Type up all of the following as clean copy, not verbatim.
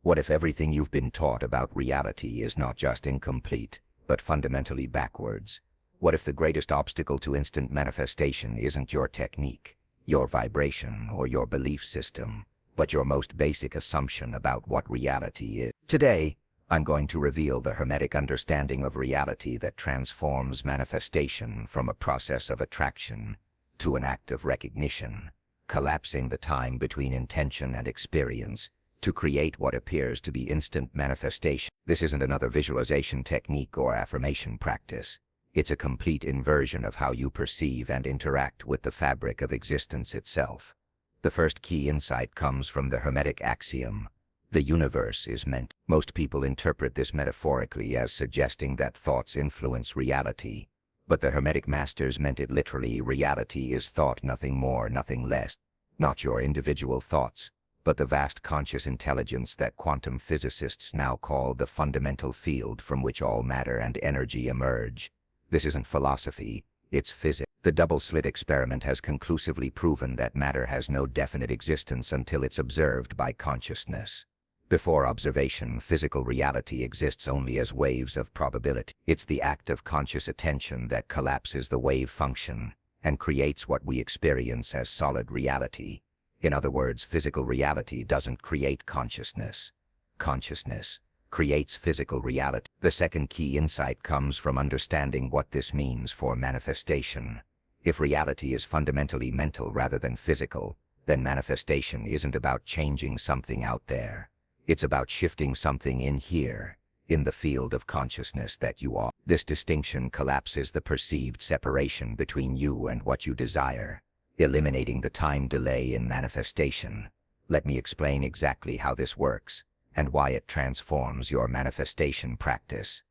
What if everything you've been taught about reality is not just incomplete, but fundamentally backwards? What if the greatest obstacle to instant manifestation isn't your technique, your vibration, or your belief system, but your most basic assumption about what reality is? Today, I'm going to reveal the Hermetic understanding of reality that transforms manifestation from a process of attraction to an act of recognition, collapsing the time between intention and experience to create what appears to be instant manifestation. This isn't another visualization technique or affirmation practice. It's a complete inversion of how you perceive and interact with the fabric of existence itself. The first key insight comes from the Hermetic axiom: the universe is meant. Most people interpret this metaphorically as suggesting that thoughts influence reality, but the Hermetic masters meant it literally. Reality is thought, nothing more, nothing less. Not your individual thoughts, but the vast conscious intelligence that quantum physicists now call the fundamental field from which all matter and energy emerge. This isn't philosophy, it's physics. The double-slit experiment has conclusively proven that matter has no definite existence until it's observed by consciousness. Before observation, physical reality exists only as waves of probability. It's the act of conscious attention that collapses the wave function and creates what we experience as solid reality. In other words, physical reality doesn't create consciousness. Consciousness creates physical reality. The second key insight comes from understanding what this means for manifestation. If reality is fundamentally mental rather than physical, then manifestation isn't about changing something out there. It's about shifting something in here, in the field of consciousness that you are. This distinction collapses the perceived separation between you and what you desire, eliminating the time delay in manifestation. Let me explain exactly how this works and why it transforms your manifestation practice.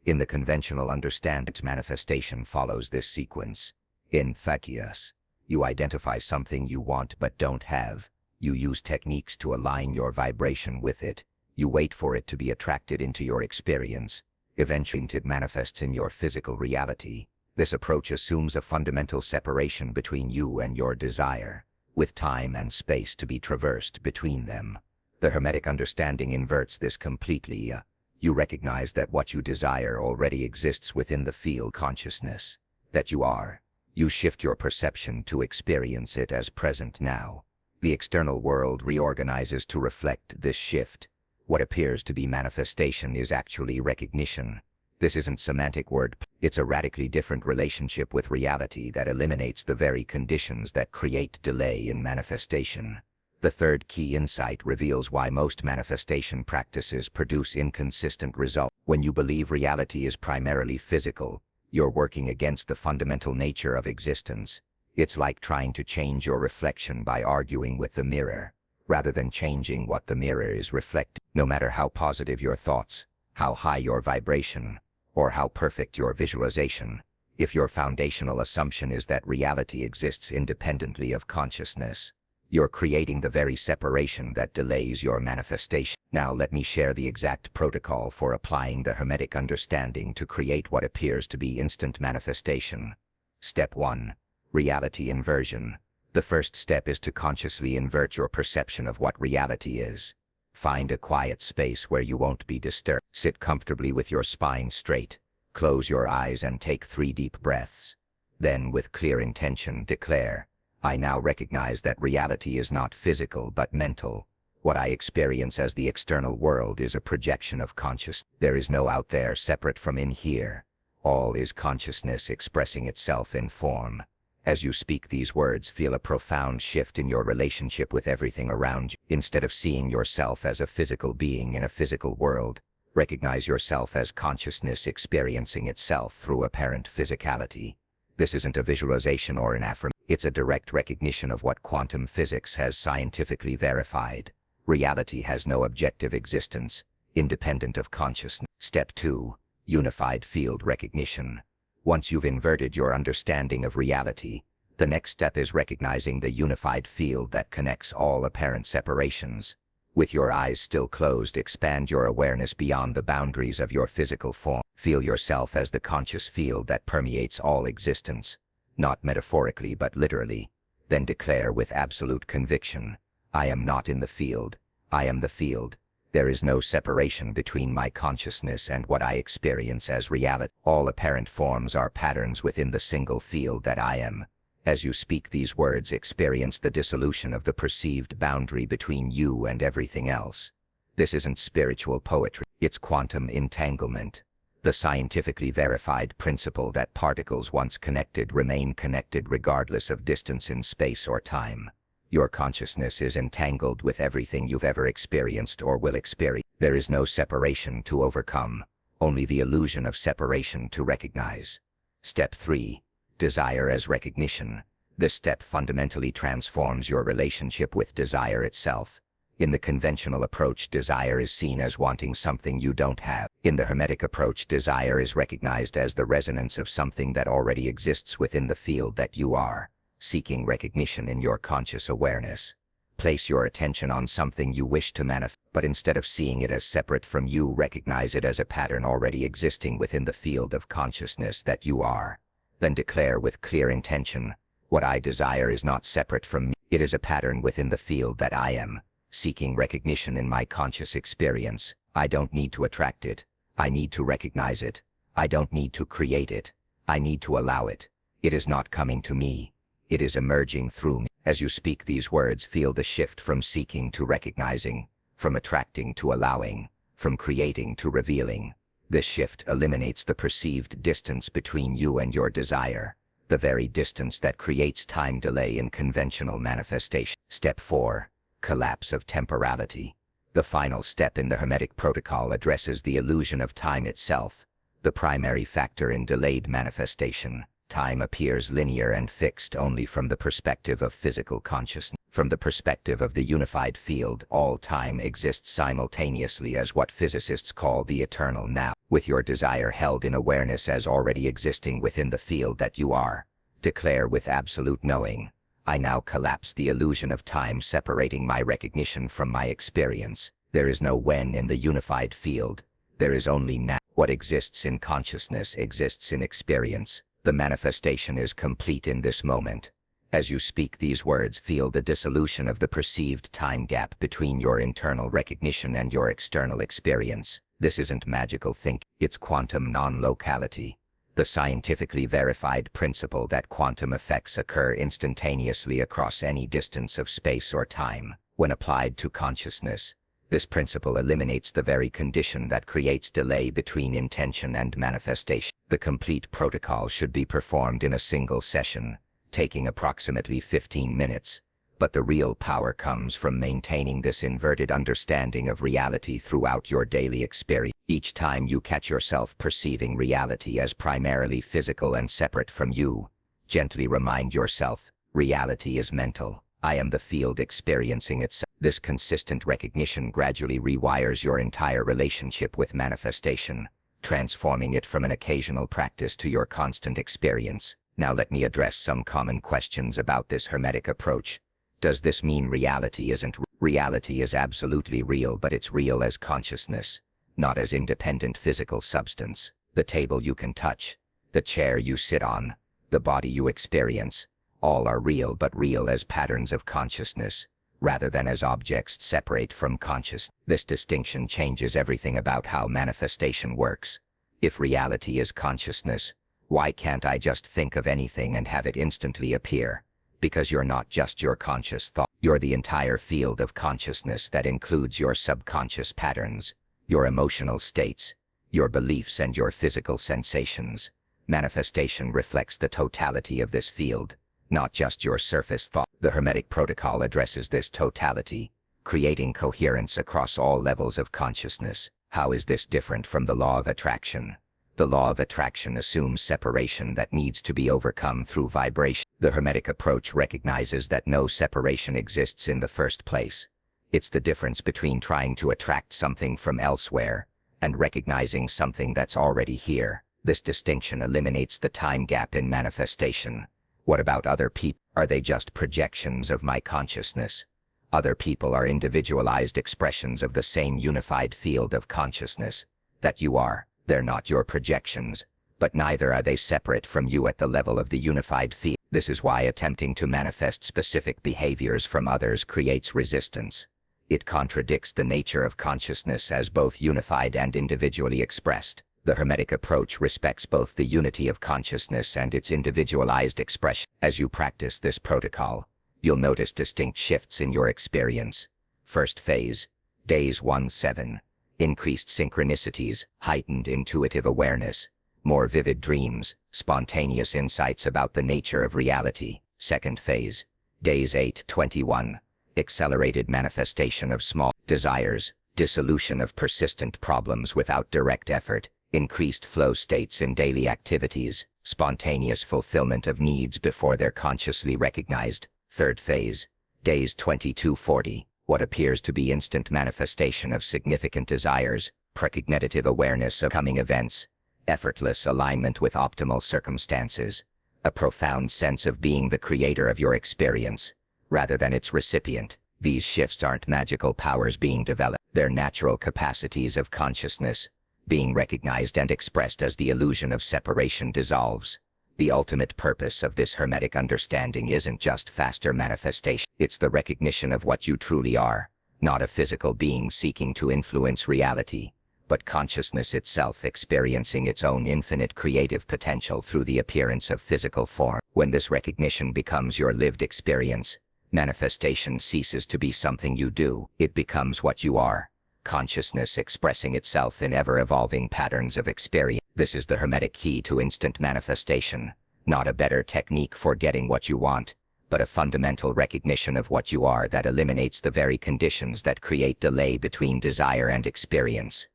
In the conventional understanding, manifestation follows this sequence. In Thaddeus, you identify something you want but don't have. You use techniques to align your vibration with it. You wait for it to be attracted into your experience. Eventually, it manifests in your physical reality. This approach assumes a fundamental separation between you and your desire, with time and space to be traversed between them. The Hermetic understanding inverts this completely. You recognize that what you desire already exists within the field consciousness that you are. You shift your perception to experience it as present now. The external world reorganizes to reflect this shift. What appears to be manifestation is actually recognition. This isn't semantic word. It's a radically different relationship with reality that eliminates the very conditions that create delay in manifestation. The third key insight reveals why most manifestation practices produce inconsistent results. When you believe reality is primarily physical, you're working against the fundamental nature of existence. It's like trying to change your reflection by arguing with the mirror, rather than changing what the mirror is reflecting. No matter how positive your thoughts, how high your vibration, or how perfect your visualization, if your foundational assumption is that reality exists independently of consciousness, you're creating the very separation that delays your manifestation. Now let me share the exact protocol for applying the Hermetic understanding to create what appears to be instant manifestation. Step 1. Reality inversion. The first step is to consciously invert your perception of what reality is. Find a quiet space where you won't be disturbed. Sit comfortably with your spine straight. Close your eyes and take 3 deep breaths. Then, with clear intention, declare, I now recognize that reality is not physical but mental. What I experience as the external world is a projection of consciousness. There is no out there separate from in here. All is consciousness expressing itself in form. As you speak these words, feel a profound shift in your relationship with everything around you. Instead of seeing yourself as a physical being in a physical world, recognize yourself as consciousness experiencing itself through apparent physicality. This isn't a visualization or an affirmation. It's a direct recognition of what quantum physics has scientifically verified. Reality has no objective existence, independent of consciousness. Step 2. Unified field recognition. Once you've inverted your understanding of reality, the next step is recognizing the unified field that connects all apparent separations. With your eyes still closed, expand your awareness beyond the boundaries of your physical form. Feel yourself as the conscious field that permeates all existence, not metaphorically but literally. Then declare with absolute conviction, I am not in the field, I am the field. There is no separation between my consciousness and what I experience as reality. All apparent forms are patterns within the single field that I am. As you speak these words, experience the dissolution of the perceived boundary between you and everything else. This isn't spiritual poetry, it's quantum entanglement. The scientifically verified principle that particles once connected remain connected regardless of distance in space or time. Your consciousness is entangled with everything you've ever experienced or will experience. There is no separation to overcome, only the illusion of separation to recognize. Step 3. Desire as recognition. This step fundamentally transforms your relationship with desire itself. In the conventional approach, desire is seen as wanting something you don't have. In the Hermetic approach, desire is recognized as the resonance of something that already exists within the field that you are, seeking recognition in your conscious awareness. Place your attention on something you wish to manifest, but instead of seeing it as separate from you, recognize it as a pattern already existing within the field of consciousness that you are. Then declare with clear intention, what I desire is not separate from me. It is a pattern within the field that I am, seeking recognition in my conscious experience. I don't need to attract it. I need to recognize it. I don't need to create it. I need to allow it. It is not coming to me. It is emerging through me. As you speak these words, feel the shift from seeking to recognizing, from attracting to allowing, from creating to revealing. This shift eliminates the perceived distance between you and your desire, the very distance that creates time delay in conventional manifestation. Step 4. Collapse of temporality. The final step in the Hermetic protocol addresses the illusion of time itself, the primary factor in delayed manifestation. Time appears linear and fixed only from the perspective of physical consciousness. From the perspective of the unified field, all time exists simultaneously as what physicists call the eternal now. With your desire held in awareness as already existing within the field that you are, declare with absolute knowing, I now collapse the illusion of time separating my recognition from my experience. There is no when in the unified field. There is only now. What exists in consciousness exists in experience. The manifestation is complete in this moment. As you speak these words, feel the dissolution of the perceived time gap between your internal recognition and your external experience. This isn't magical thinking, it's quantum non-locality. The scientifically verified principle that quantum effects occur instantaneously across any distance of space or time. When applied to consciousness, this principle eliminates the very condition that creates delay between intention and manifestation. The complete protocol should be performed in a single session, taking approximately 15 minutes, but the real power comes from maintaining this inverted understanding of reality throughout your daily experience. Each time you catch yourself perceiving reality as primarily physical and separate from you, gently remind yourself, reality is mental. I am the field experiencing itself. This consistent recognition gradually rewires your entire relationship with manifestation, transforming it from an occasional practice to your constant experience. Now let me address some common questions about this Hermetic approach. Does this mean reality isn't real? Reality is absolutely real, but it's real as consciousness, not as independent physical substance. The table you can touch, the chair you sit on, the body you experience, all are real, but real as patterns of consciousness, rather than as objects separate from consciousness. This distinction changes everything about how manifestation works. If reality is consciousness, why can't I just think of anything and have it instantly appear? Because you're not just your conscious thought. You're the entire field of consciousness that includes your subconscious patterns, your emotional states, your beliefs, and your physical sensations. Manifestation reflects the totality of this field, not just your surface thought. The Hermetic protocol addresses this totality, creating coherence across all levels of consciousness. How is this different from the law of attraction? The law of attraction assumes separation that needs to be overcome through vibration. The Hermetic approach recognizes that no separation exists in the first place. It's the difference between trying to attract something from elsewhere and recognizing something that's already here. This distinction eliminates the time gap in manifestation. What about other people? Are they just projections of my consciousness? Other people are individualized expressions of the same unified field of consciousness that you are. They're not your projections, but neither are they separate from you at the level of the unified field. This is why attempting to manifest specific behaviors from others creates resistance. It contradicts the nature of consciousness as both unified and individually expressed. The Hermetic approach respects both the unity of consciousness and its individualized expression. As you practice this protocol, you'll notice distinct shifts in your experience. First phase, days 1-7. Increased synchronicities, heightened intuitive awareness, more vivid dreams, spontaneous insights about the nature of reality. Second phase, days 8-21. Accelerated manifestation of small desires, dissolution of persistent problems without direct effort, increased flow states in daily activities, spontaneous fulfillment of needs before they're consciously recognized. Third phase, days 20-40. What appears to be instant manifestation of significant desires, precognitive awareness of coming events, effortless alignment with optimal circumstances, a profound sense of being the creator of your experience, rather than its recipient. These shifts aren't magical powers being developed, they're natural capacities of consciousness, being recognized and expressed as the illusion of separation dissolves. The ultimate purpose of this Hermetic understanding isn't just faster manifestation, it's the recognition of what you truly are, not a physical being seeking to influence reality, but consciousness itself experiencing its own infinite creative potential through the appearance of physical form. When this recognition becomes your lived experience, manifestation ceases to be something you do, it becomes what you are. Consciousness expressing itself in ever-evolving patterns of experience. This is the Hermetic key to instant manifestation, not a better technique for getting what you want, but a fundamental recognition of what you are that eliminates the very conditions that create delay between desire and experience.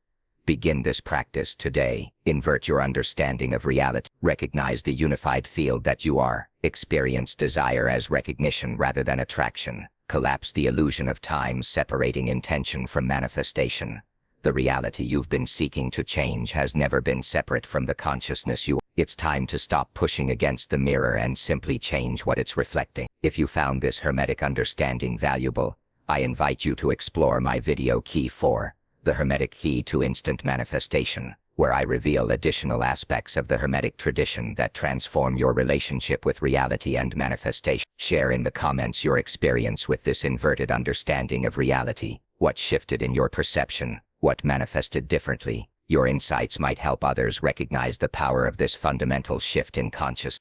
Begin this practice today. Invert your understanding of reality. Recognize the unified field that you are. Experience desire as recognition rather than attraction. Collapse the illusion of time separating intention from manifestation. The reality you've been seeking to change has never been separate from the consciousness you are. It's time to stop pushing against the mirror and simply change what it's reflecting. If you found this Hermetic understanding valuable, I invite you to explore my video Key 4, The Hermetic Key to Instant Manifestation, where I reveal additional aspects of the Hermetic tradition that transform your relationship with reality and manifestation. Share in the comments your experience with this inverted understanding of reality. What shifted in your perception? What manifested differently? Your insights might help others recognize the power of this fundamental shift in consciousness.